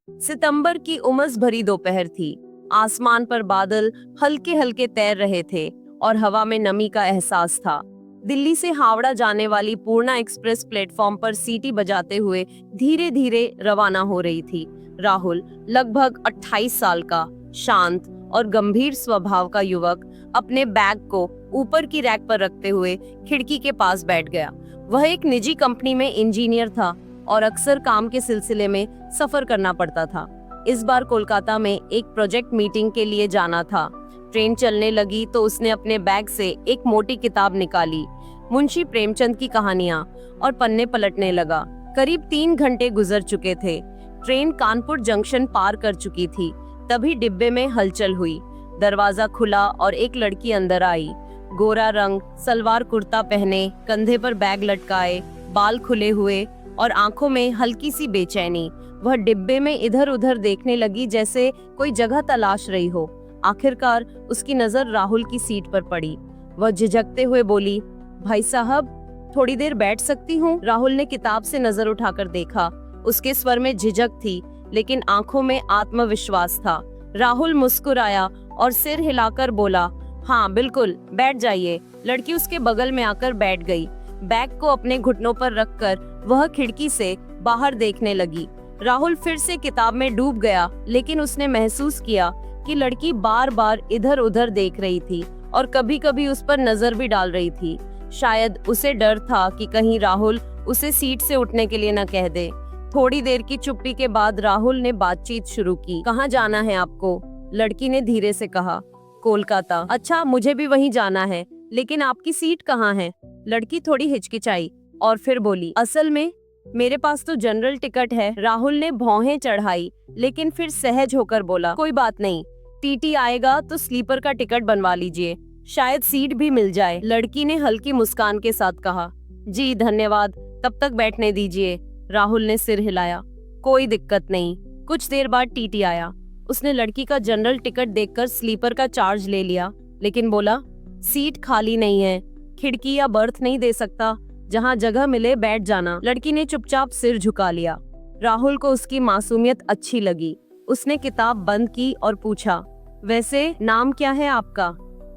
सितंबर की उमस भरी दोपहर थी। आसमान पर बादल हल्के हल्के तैर रहे थे और हवा में नमी का एहसास था। दिल्ली से हावड़ा जाने वाली पूर्णा एक्सप्रेस प्लेटफॉर्म पर सीटी बजाते हुए धीरे धीरे रवाना हो रही थी। राहुल, लगभग 28 साल का, शांत और गंभीर स्वभाव का युवक, अपने बैग को ऊपर की रैक पर रखते हुए खिड़की के पास बैठ गया। वह एक निजी कंपनी में इंजीनियर था और अक्सर काम के सिलसिले में सफर करना पड़ता था। इस बार कोलकाता में एक प्रोजेक्ट मीटिंग के लिए जाना था। ट्रेन चलने लगी तो उसने अपने बैग से एक मोटी किताब निकाली, मुंशी प्रेमचंद की कहानियां, और पन्ने पलटने लगा। करीब 3 घंटे गुजर चुके थे। ट्रेन कानपुर जंक्शन पार कर चुकी थी। तभी डिब्बे में हलचल हुई। दरवाजा खुला और एक लड़की अंदर आई। गोरा रंग, सलवार कुर्ता पहने, कंधे पर बैग लटकाए, बाल खुले हुए और आंखों में हल्की सी बेचैनी। वह डिब्बे में इधर उधर देखने लगी जैसे कोई जगह तलाश रही हो। आखिरकार उसकी नजर राहुल की सीट पर पड़ी। वह झिझकते हुए बोली, भाई साहब, थोड़ी देर बैठ सकती हूँ? राहुल ने किताब से नजर उठाकर देखा। उसके स्वर में झिझक थी, लेकिन आंखों में आत्मविश्वास था। राहुल मुस्कुराया और सिर हिलाकर बोला, हाँ बिल्कुल, बैठ जाइए। लड़की उसके बगल में आकर बैठ गई। बैग को अपने घुटनों पर रखकर वह खिड़की से बाहर देखने लगी। राहुल फिर से किताब में डूब गया, लेकिन उसने महसूस किया कि लड़की बार बार इधर उधर देख रही थी और कभी कभी उस पर नजर भी डाल रही थी। शायद उसे डर था कि कहीं राहुल उसे सीट से उठने के लिए न कह दे। थोड़ी देर की चुप्पी के बाद राहुल ने बातचीत शुरू की। कहाँ जाना है आपको? लड़की ने धीरे से कहा, कोलकाता। अच्छा, मुझे भी वहीं जाना है, लेकिन आपकी सीट कहाँ है? लड़की थोड़ी हिचकिचाई और फिर बोली, असल में मेरे पास तो जनरल टिकट है। राहुल ने भौहें चढ़ाई, लेकिन फिर सहज होकर बोला, कोई बात नहीं, टीटी आएगा तो स्लीपर का टिकट बनवा लीजिए, शायद सीट भी मिल जाए। लड़की ने हल्की मुस्कान के साथ कहा, जी धन्यवाद, तब तक बैठने दीजिए। राहुल ने सिर हिलाया, कोई दिक्कत नहीं। कुछ देर बाद टीटी आया। उसने लड़की का जनरल टिकट देखकर स्लीपर का चार्ज ले लिया, लेकिन बोला, सीट खाली नहीं है, खिड़की या बर्थ नहीं दे सकता, जहाँ जगह मिले बैठ जाना। लड़की ने चुपचाप सिर झुका लिया। राहुल को उसकी मासूमियत अच्छी लगी। उसने किताब बंद की और पूछा, वैसे नाम क्या है आपका?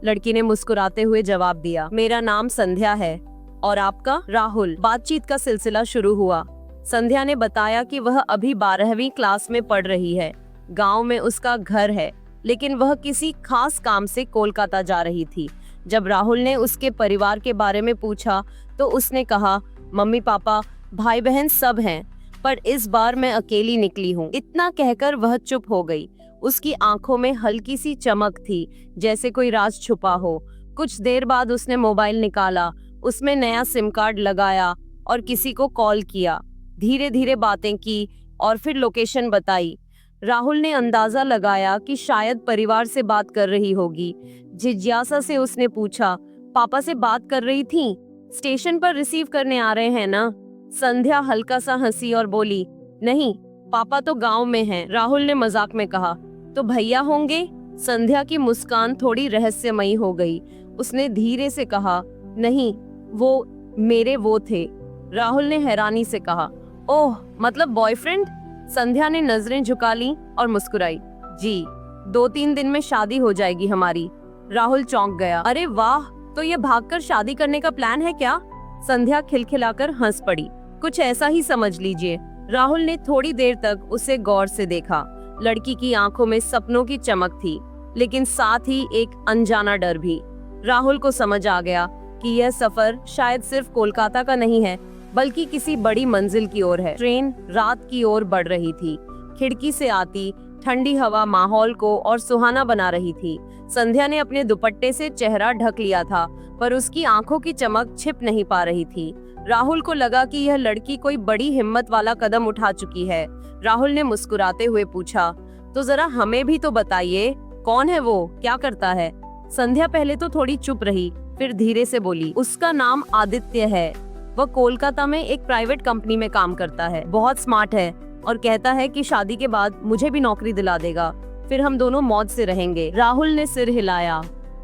लड़की ने मुस्कुराते हुए जवाब दिया, मेरा नाम संध्या है। और आपका? राहुल। बातचीत का सिलसिला शुरू हुआ। संध्या ने बताया कि वह अभी 12वीं क्लास में पढ़ रही है। गांव में उसका घर है, लेकिन वह किसी खास काम से कोलकाता जा रही थी। जब राहुल ने उसके परिवार के बारे में पूछा तो उसने कहा, मम्मी पापा भाई बहन सब हैं, पर इस बार मैं अकेली निकली हूँ। इतना कहकर वह चुप हो गई। उसकी आंखों में हल्की सी चमक थी, जैसे कोई राज छुपा हो। कुछ देर बाद उसने मोबाइल निकाला, उसमें नया सिम कार्ड लगाया और किसी को कॉल किया। धीरे धीरे बातें की और फिर लोकेशन बताई। राहुल ने अंदाजा लगाया कि शायद परिवार से बात कर रही होगी। जिज्ञासा से उसने पूछा, पापा से बात कर रही थी? स्टेशन पर रिसीव करने आ रहे हैं ना? संध्या हल्का सा हंसी और बोली, नहीं, पापा तो गांव में हैं। राहुल ने मजाक में कहा, तो भैया होंगे? संध्या की मुस्कान थोड़ी रहस्यमयी हो गई। उसने धीरे से कहा, नहीं, वो मेरे वो थे। राहुल ने हैरानी से कहा, ओह, मतलब बॉयफ्रेंड? संध्या ने नजरें झुका ली और मुस्कुराई, जी, 2-3 दिन में शादी हो जाएगी हमारी। राहुल चौंक गया, अरे वाह, तो ये भागकर शादी करने का प्लान है क्या? संध्या खिलखिलाकर हंस पड़ी, कुछ ऐसा ही समझ लीजिए। राहुल ने थोड़ी देर तक उसे गौर से देखा। लड़की की आंखों में सपनों की चमक थी, लेकिन साथ ही एक अनजाना डर भी। राहुल को समझ आ गया कि यह सफर शायद सिर्फ कोलकाता का नहीं है, बल्कि किसी बड़ी मंजिल की ओर है। ट्रेन रात की ओर बढ़ रही थी। खिड़की से आती ठंडी हवा माहौल को और सुहाना बना रही थी। संध्या ने अपने दुपट्टे से चेहरा ढक लिया था, पर उसकी आंखों की चमक छिप नहीं पा रही थी। राहुल को लगा कि यह लड़की कोई बड़ी हिम्मत वाला कदम उठा चुकी है। राहुल ने मुस्कुराते हुए पूछा, तो जरा हमें भी तो बताइए, कौन है वो, क्या करता है? संध्या पहले तो थोड़ी चुप रही, फिर धीरे से बोली, उसका नाम आदित्य है। वह कोलकाता में एक प्राइवेट कंपनी में काम करता है, बहुत स्मार्ट है और कहता है कि शादी के बाद मुझे भी नौकरी दिला देगा, फिर हम दोनों मौज से रहेंगे। राहुल ने सिर हिलाया,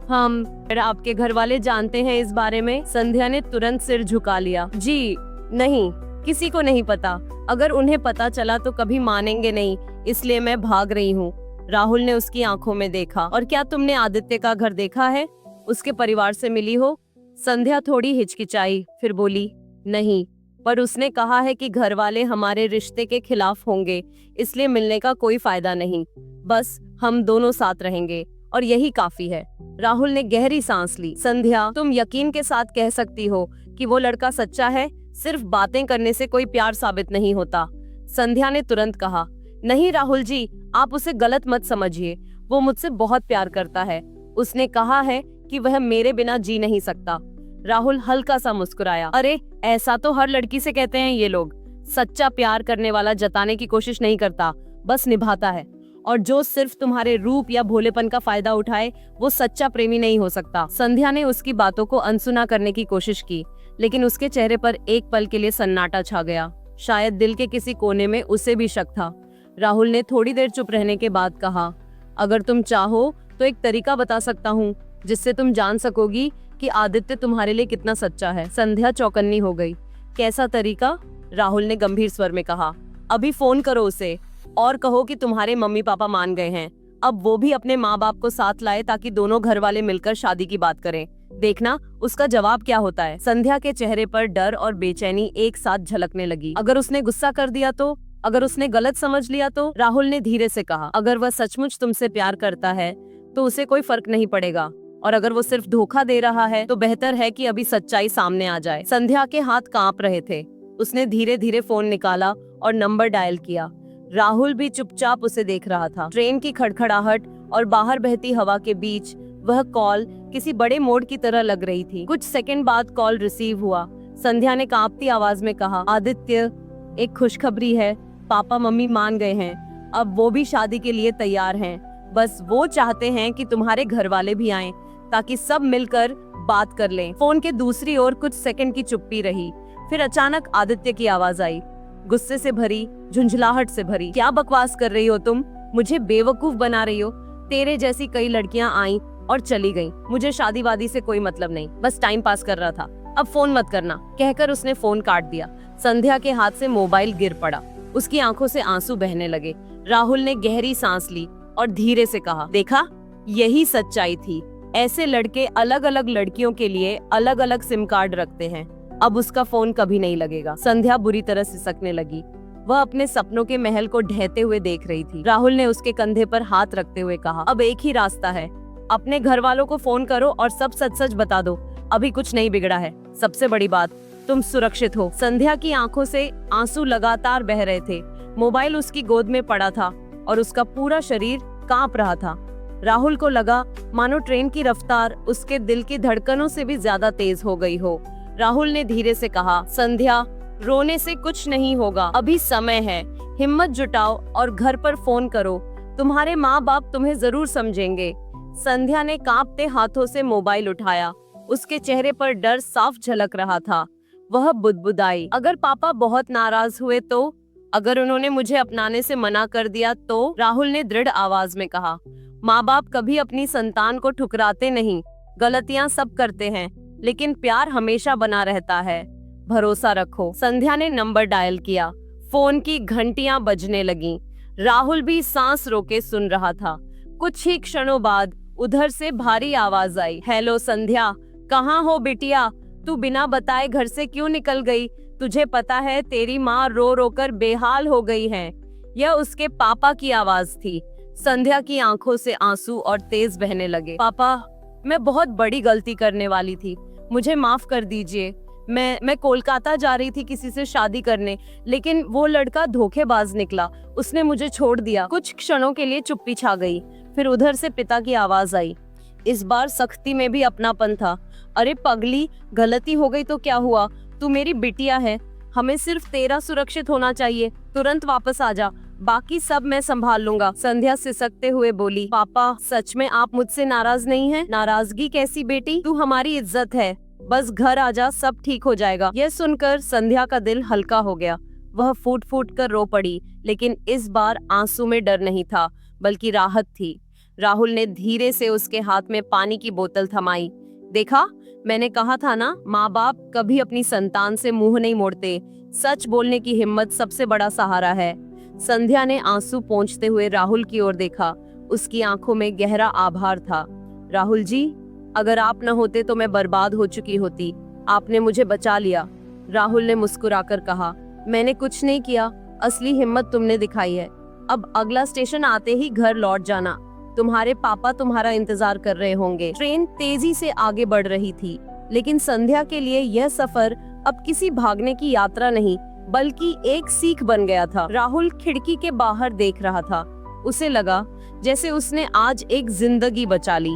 फिर आपके घर वाले जानते हैं इस बारे में? संध्या ने तुरंत सिर झुका लिया, जी नहीं, किसी को नहीं पता, अगर उन्हें पता चला तो कभी मानेंगे नहीं, इसलिए मैं भाग रही हूँ। राहुल ने उसकी आंखों में देखा। और क्या तुमने आदित्य का घर देखा है? उसके परिवार से मिली हो? संध्या थोड़ी हिचकिचाई, फिर बोली, नहीं, पर उसने कहा है कि घर वाले हमारे रिश्ते के खिलाफ होंगे, इसलिए मिलने का कोई फायदा नहीं। बस हम दोनों साथ रहेंगे और यही काफी है। राहुल ने गहरी सांस ली। संध्या, तुम यकीन के साथ कह सकती हो कि वो लड़का सच्चा है? सिर्फ बातें करने से कोई प्यार साबित नहीं होता। संध्या ने तुरंत कहा, नहीं राहुल जी, आप उसे गलत मत समझिए। वो मुझसे बहुत प्यार करता है। उसने कहा है कि वह मेरे बिना जी नहीं सकता। राहुल हल्का सा मुस्कुराया। अरे, ऐसा तो हर लड़की से कहते हैं ये लोग। सच्चा प्यार करने वाला जताने की कोशिश नहीं करता, बस निभाता है। और जो सिर्फ तुम्हारे रूप या भोलेपन का फायदा उठाए, वो सच्चा प्रेमी नहीं हो सकता। संध्या ने उसकी बातों को अनसुना करने की कोशिश की, लेकिन उसके चेहरे पर एक पल के लिए सन्नाटा छा गया। शायद दिल के किसी कोने में उसे भी शक था। राहुल ने थोड़ी देर चुप रहने के बाद कहा, अगर तुम चाहो तो एक तरीका बता सकता हूँ जिससे तुम जान सकोगी कि आदित्य तुम्हारे लिए कितना सच्चा है। संध्या चौकन्नी हो गई। कैसा तरीका? राहुल ने गंभीर स्वर में कहा, अभी फोन करो उसे और कहो कि तुम्हारे मम्मी पापा मान गए हैं। अब वो भी अपने माँ बाप को साथ लाए ताकि दोनों घर वाले मिलकर शादी की बात करें। देखना उसका जवाब क्या होता है। संध्या के चेहरे पर डर और बेचैनी एक साथ झलकने लगी। अगर उसने गुस्सा कर दिया तो? अगर उसने गलत समझ लिया तो? राहुल ने धीरे से कहा, अगर वह सचमुच तुमसे प्यार करता है तो उसे कोई फर्क नहीं पड़ेगा, और अगर वो सिर्फ धोखा दे रहा है तो बेहतर है कि अभी सच्चाई सामने आ जाए। संध्या के हाथ कांप रहे थे। उसने धीरे धीरे फोन निकाला और नंबर डायल किया। राहुल भी चुपचाप उसे देख रहा था। ट्रेन की खड़खड़ाहट और बाहर बहती हवा के बीच वह कॉल किसी बड़े मोड़ की तरह लग रही थी। कुछ सेकंड बाद कॉल रिसीव हुआ। संध्या ने कांपती आवाज में कहा, आदित्य, एक खुशखबरी है। पापा मम्मी मान गए हैं। अब वो भी शादी के लिए तैयार हैं। बस वो चाहते हैं कि तुम्हारे घर वाले भी आएं, ताकि सब मिलकर बात कर लें। फोन के दूसरी ओर कुछ सेकंड की चुप्पी रही। फिर अचानक आदित्य की आवाज आई, गुस्से से भरी, झुंझलाहट से भरी। क्या बकवास कर रही हो तुम? मुझे बेवकूफ बना रही हो? तेरे जैसी कई लड़कियां आईं और चली गईं। मुझे शादी वादी से कोई मतलब नहीं, बस टाइम पास कर रहा था। अब फोन मत करना, कहकर उसने फोन काट दिया। संध्या के हाथ से मोबाइल गिर पड़ा। उसकी आंखों से आंसू बहने लगे। राहुल ने गहरी सांस ली और धीरे से कहा, देखा, यही सच्चाई थी। ऐसे लड़के अलग अलग लड़कियों के लिए अलग अलग सिम कार्ड रखते हैं। अब उसका फोन कभी नहीं लगेगा। संध्या बुरी तरह सिसकने लगी। वह अपने सपनों के महल को ढहते हुए देख रही थी। राहुल ने उसके कंधे पर हाथ रखते हुए कहा, अब एक ही रास्ता है, अपने घर वालों को फोन करो और सब सच सच बता दो। अभी कुछ नहीं बिगड़ा है। सबसे बड़ी बात, तुम सुरक्षित हो। संध्या की आंखों से आंसू लगातार बह रहे थे। मोबाइल उसकी गोद में पड़ा था और उसका पूरा शरीर कांप रहा था। राहुल को लगा मानो ट्रेन की रफ्तार उसके दिल की धड़कनों से भी ज्यादा तेज हो गई हो। राहुल ने धीरे से कहा, संध्या, रोने से कुछ नहीं होगा, अभी समय है। हिम्मत जुटाओ और घर पर फोन करो। तुम्हारे माँ बाप तुम्हें जरूर समझेंगे। संध्या ने कांपते हाथों से मोबाइल उठाया। उसके चेहरे पर डर साफ झलक रहा था। वह बुदबुदाई, अगर पापा बहुत नाराज हुए तो? अगर उन्होंने मुझे अपनाने से मना कर दिया तो? राहुल ने दृढ़ आवाज में कहा, माँ बाप कभी अपनी संतान को ठुकराते नहीं। गलतियां सब करते हैं, लेकिन प्यार हमेशा बना रहता है। भरोसा रखो। संध्या ने नंबर डायल किया। फोन की घंटियां बजने लगीं। राहुल भी सांस रोके सुन रहा था। कुछ ही क्षणों बाद उधर से भारी आवाज आई, हेलो संध्या, कहाँ हो बिटिया? तू बिना बताए घर से क्यों निकल गई? तुझे पता है तेरी माँ रो रो कर बेहाल हो गई है। यह उसके पापा की आवाज थी। संध्या की आंखों से आंसू और तेज बहने लगे। पापा, मैं बहुत बड़ी गलती करने वाली थी, मुझे माफ कर दीजिए। मैं कोलकाता जा रही थी किसी से शादी करने, लेकिन वो लड़का धोखेबाज निकला। उसने मुझे छोड़ दिया। कुछ क्षणों के लिए चुप्पी छा गई। फिर उधर से पिता की आवाज आई। इस बार सख्ती में भी अपनापन था। अरे पगली, गलती हो गई तो क्या हुआ? तू मेरी बिटिया है। हमें सिर्फ तेरा सुरक्षित होना चाहिए। तुरंत वापस आ जा, बाकी सब मैं संभाल लूंगा। संध्या सिसकते हुए बोली, पापा, सच में आप मुझसे नाराज नहीं हैं? नाराजगी कैसी बेटी, तू हमारी इज्जत है। बस घर आ जा, सब ठीक हो जाएगा। यह सुनकर संध्या का दिल हल्का हो गया। वह फूट फूट कर रो पड़ी, लेकिन इस बार आंसू में डर नहीं था, बल्कि राहत थी। राहुल ने धीरे से उसके हाथ में पानी की बोतल थमाई। देखा, मैंने कहा था ना, माँ बाप कभी अपनी संतान से मुंह नहीं मोड़ते। सच बोलने की हिम्मत सबसे बड़ा सहारा है। संध्या ने आंसू पोंछते हुए राहुल की ओर देखा। उसकी आंखों में गहरा आभार था। राहुल जी, अगर आप न होते तो मैं बर्बाद हो चुकी होती। आपने मुझे बचा लिया। राहुल ने मुस्कुराकर कहा, मैंने कुछ नहीं किया, असली हिम्मत तुमने दिखाई है। अब अगला स्टेशन आते ही घर लौट जाना। तुम्हारे पापा तुम्हारा इंतजार कर रहे होंगे। ट्रेन तेजी से आगे बढ़ रही थी, लेकिन संध्या के लिए यह सफर अब किसी भागने की यात्रा नहीं, बल्कि एक सीख बन गया था। राहुल खिड़की के बाहर देख रहा था। उसे लगा जैसे उसने आज एक जिंदगी बचा ली।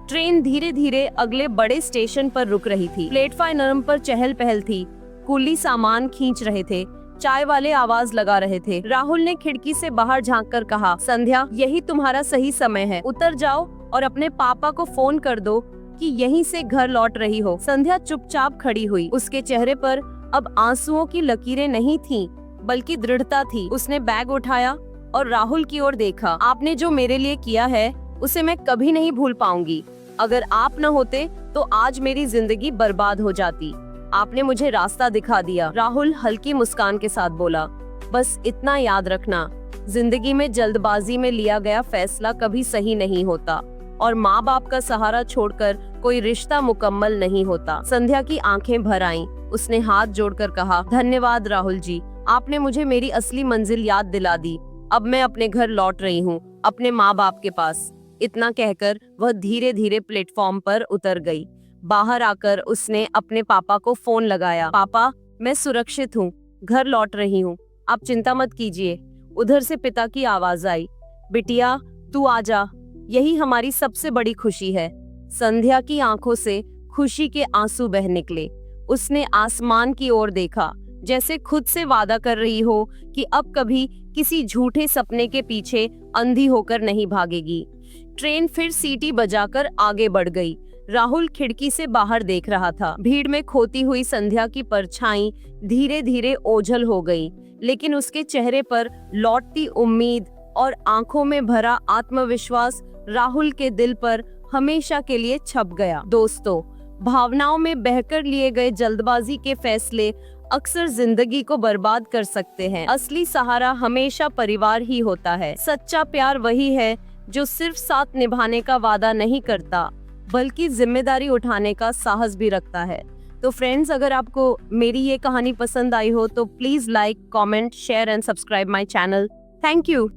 ट्रेन धीरे धीरे अगले बड़े स्टेशन पर रुक रही थी। प्लेटफॉर्म पर चहल पहल थी। कुली सामान खींच रहे थे, चाय वाले आवाज लगा रहे थे। राहुल ने खिड़की से बाहर झांककर कहा, संध्या, यही तुम्हारा सही समय है। उतर जाओ और अपने पापा को फोन कर दो कि यहीं से घर लौट रही हो। संध्या चुपचाप खड़ी हुई। उसके चेहरे पर अब आंसुओं की लकीरें नहीं थीं, बल्कि दृढ़ता थी। उसने बैग उठाया और राहुल की ओर देखा। आपने जो मेरे लिए किया है उसे मैं कभी नहीं भूल पाऊंगी। अगर आप न होते तो आज मेरी जिंदगी बर्बाद हो जाती। आपने मुझे रास्ता दिखा दिया। राहुल हल्की मुस्कान के साथ बोला, बस इतना याद रखना, जिंदगी में जल्दबाजी में लिया गया फैसला कभी सही नहीं होता और माँ बाप का सहारा छोड़कर कोई रिश्ता मुकम्मल नहीं होता। संध्या की आंखें भर आईं। उसने हाथ जोड़कर कहा, धन्यवाद राहुल जी, आपने मुझे मेरी असली मंजिल याद दिला दी। अब मैं अपने घर लौट रही हूँ, अपने माँ बाप के पास। इतना कहकर वह धीरे धीरे प्लेटफॉर्म पर उतर गई। बाहर आकर उसने अपने पापा को फोन लगाया। पापा, मैं सुरक्षित हूँ, घर लौट रही हूँ, आप चिंता मत कीजिए। उधर से पिता की आवाज आई, बिटिया तू आजा, यही हमारी सबसे बड़ी खुशी है। संध्या की आंखों से खुशी के आंसू बह निकले। उसने आसमान की ओर देखा, जैसे खुद से वादा कर रही हो कि अब कभी किसी झूठे सपने के पीछे अंधी होकर नहीं भागेगी। ट्रेन फिर सीटी बजाकर आगे बढ़ गई। राहुल खिड़की से बाहर देख रहा था। भीड़ में खोती हुई संध्या की परछाई धीरे धीरे ओझल हो गई, लेकिन उसके चेहरे पर लौटती उम्मीद और आंखों में भरा आत्मविश्वास राहुल के दिल पर हमेशा के लिए छप गया। दोस्तों, भावनाओं में बहकर लिए गए जल्दबाजी के फैसले अक्सर जिंदगी को बर्बाद कर सकते हैं। असली सहारा हमेशा परिवार ही होता है। सच्चा प्यार वही है जो सिर्फ साथ निभाने का वादा नहीं करता, बल्कि जिम्मेदारी उठाने का साहस भी रखता है। तो फ्रेंड्स, अगर आपको मेरी ये कहानी पसंद आई हो तो please like, comment, share and subscribe my channel. Thank you.